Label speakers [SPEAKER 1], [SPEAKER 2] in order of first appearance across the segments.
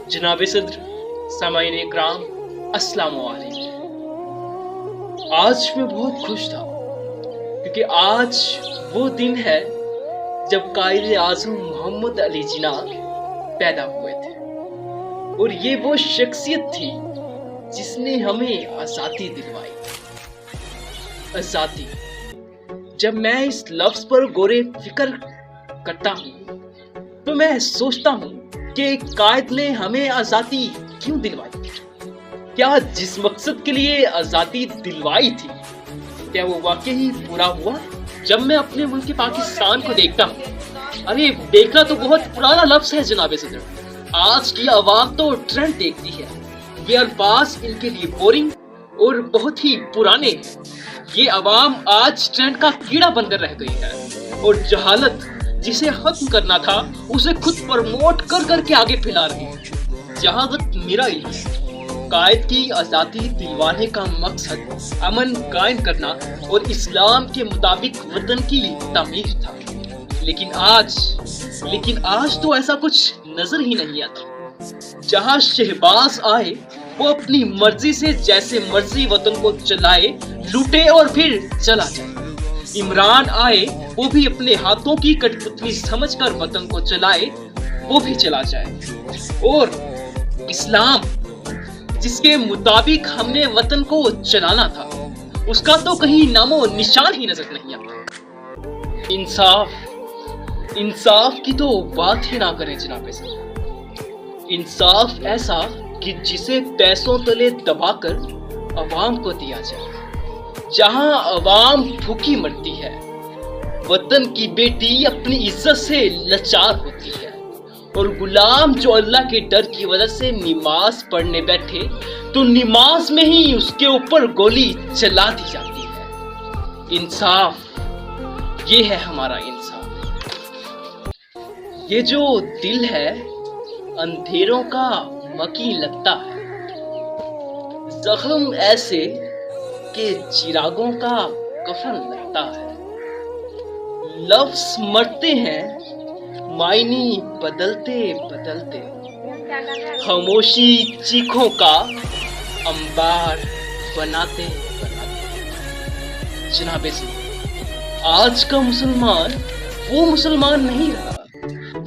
[SPEAKER 1] जनाब सदर, सामाईन इकराम, अस्सलाम वालेकुम। आज मैं बहुत खुश था क्योंकि आज वो दिन है जब कायद आज़म मोहम्मद अली जिन्ना पैदा हुए थे, और ये वो शख्सियत थी जिसने हमें आज़ादी दिलवाई। आज़ादी, जब मैं इस लफ्ज़ पर गौरे फिक्र करता हूँ तो मैं सोचता हूँ कि कायद ने हमें आज़ादी क्यों दिलवाई। क्या जिस मकसद के लिए आज़ादी दिलवाई थी, क्या वो वाकई पूरा हुआ? जब मैं अपने मुल्क पाकिस्तान को देखता हूँ, अरे देखना तो बहुत पुराना लफ्ज़ है जनाब सदर। आज की आवाम तो ट्रेंड देखती है, ये अल्फाज इनके लिए बोरिंग और बहुत ही पुराने हैं। ये आवाम आज ट्रेंड का कीड़ा बनकर रह गई है, और जहालत जिसे खत्म करना था उसे खुद प्रमोट कर करके आगे फैला रही है। जहाँ तक मेरा इल्म है, कायद की आज़ादी दिलवाने का मकसद अमन कायम करना और इस्लाम के मुताबिक वतन की तामीर था। लेकिन आज तो ऐसा कुछ नजर ही नहीं आता। जहाँ शहबाज आए वो अपनी मर्जी से जैसे मर्जी वतन को चलाए, लूटे और फिर चला जाए। इमरान आए वो भी अपने हाथों की कठपुतली समझकर वतन को चलाए, वो भी चला जाए। और इस्लाम जिसके मुताबिक हमने वतन को चलाना था, उसका तो कहीं नामो निशान ही नजर नहीं आता। इंसाफ की तो बात ही ना करें जनाब सर। इंसाफ ऐसा कि जिसे पैसों तले दबाकर अवाम को दिया जाए। जहां अवाम भूखी मरती है, वतन की बेटी अपनी इज्जत से लाचार होती है, और गुलाम जो अल्लाह के डर की वजह से नमाज पढ़ने बैठे तो नमाज में ही उसके ऊपर गोली चला दी जाती है। इंसाफ, ये है हमारा इंसाफ। ये जो दिल है अंधेरों का मकी लगता है, जख्म ऐसे के चिरागों का कफन लगता है। लफ्ज मरते हैं मायने बदलते बदलते, खामोशी चीखों का अंबार बनाते बनाते। जनाब आज का मुसलमान वो मुसलमान नहीं रहा,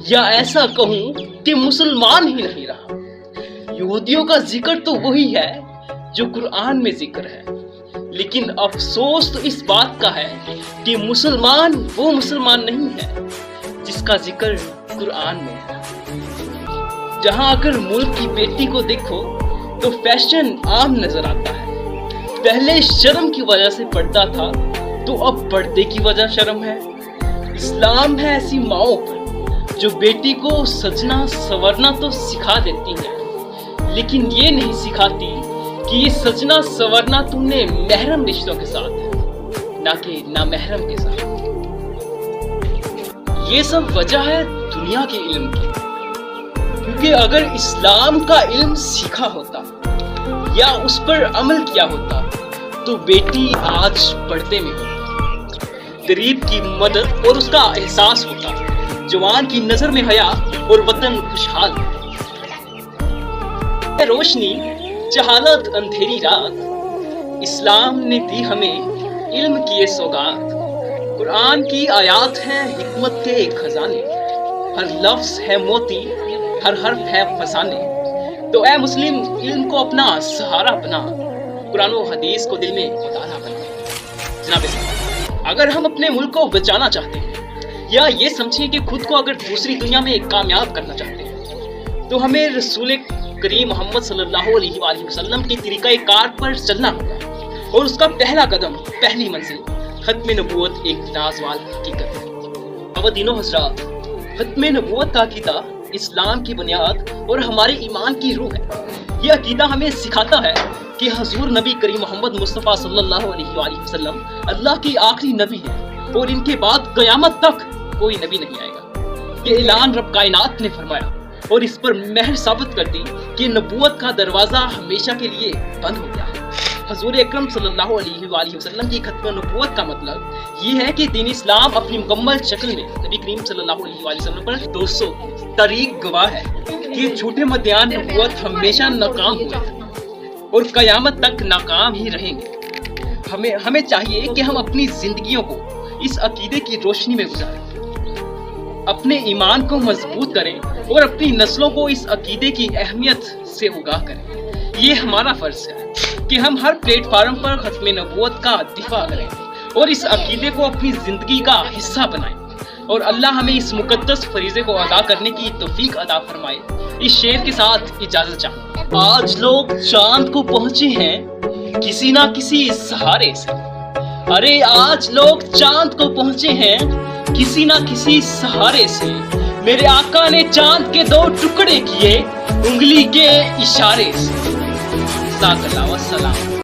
[SPEAKER 1] या ऐसा कहूं कि मुसलमान ही नहीं रहा। यहूदियों का जिक्र तो वही है जो कुरान में जिक्र है, लेकिन अफसोस तो इस बात का है कि मुसलमान वो मुसलमान नहीं है जिसका जिक्र कुरान में है। जहां अगर मुल्क की बेटी को देखो तो फैशन आम नजर आता है। पहले शर्म की वजह से पर्दा था, तो अब पर्दे की वजह शर्म है। इस्लाम है ऐसी माओं पर जो बेटी को सजना संवरना तो सिखा देती है, लेकिन ये नहीं सिखाती कि ये सजना संवरना तुमने महरम रिश्तों के साथ है, ना कि नामहरम के साथ। ये सब वजह है दुनिया के इल्म की, क्योंकि अगर इस्लाम का इल्म सीखा होता या उस पर अमल किया होता तो बेटी आज पर्दे में होती, गरीब की मदद और उसका एहसास होता, जवान की नजर में हया और वतन खुशहाल। रोशनी जहालत अंधेरी रात, इस्लाम ने दी हमें इल्म की ये सौगात। कुरान की आयात है हिकमत के खजाने, हर लफ्ज है मोती, हर हर्फ है फसाने। तो ऐ मुस्लिम, इल्म को अपना सहारा बना, कुरान और हदीस को दिल में उतारा बना। जनाब, अगर हम अपने मुल्क को बचाना चाहते हैं, या ये समझें कि खुद को अगर दूसरी दुनिया में कामयाब करना चाहते हैं, तो हमें रसूल करीम मोहम्मद सल्लल्लाहु अलैहि वसल्लम के तरीक़े कार पर चलना होगा, और उसका पहला कदम, पहली मंजिल खत्म नबूवत एक नाज़वाल हकीकत है। ख़वातीनो हज़रात, खत्म नबूवत का अक़ीदा इस्लाम की बुनियाद और हमारे ईमान की रूह है। यह अक़ीदा हमें सिखाता है कि हुज़ूर नबी करीम मोहम्मद मुस्तफ़ा सल्लल्लाहु अलैहि वसल्लम अल्लाह की आखिरी नबी है, और इनके बाद क़यामत तक कोई नबी नहीं आएगा। ये ऐलान रब कायनात ने फरमाया, और इस पर महर साबित कर दी कि नबूवत का दरवाज़ा हमेशा के लिए बंद हो गया है। حضور اکرم صلی اللہ علیہ وآلہ وسلم کی ختم نبوت کا مطلب یہ ہے کہ دین اسلام اپنی مکمل شکل میں نبی کریم صلی اللہ علیہ وآلہ وسلم پر 200 طریق گواہ ہے کہ جھوٹے مدعیان نبوت ہمیشہ ناکام ہوئے اور قیامت تک ناکام ہی رہیں گے۔ ہمیں چاہیے کہ ہم اپنی زندگیوں کو اس عقیدے کی روشنی میں گزاریں، اپنے ایمان کو مضبوط کریں اور اپنی نسلوں کو اس عقیدے کی اہمیت سے آگاہ کریں۔ یہ ہمارا فرض ہے کہ ہم ہر پلیٹ فارم پر ختم نبوت کا دفاع کریں اور اس عقیدے کو اپنی زندگی کا حصہ بنائیں، اور اللہ ہمیں اس مقدس فریضے کو ادا کرنے کی توفیق عطا فرمائے۔ اس شعر کے ساتھ اجازت چاہوں۔ آج لوگ چاند کو پہنچے ہیں کسی نہ کسی سہارے سے، ارے آج لوگ چاند کو پہنچے ہیں کسی نہ کسی سہارے سے، میرے آقا نے چاند کے 2 ٹکڑے کیے انگلی کے اشارے سے۔ جزاک اللہ والسلام۔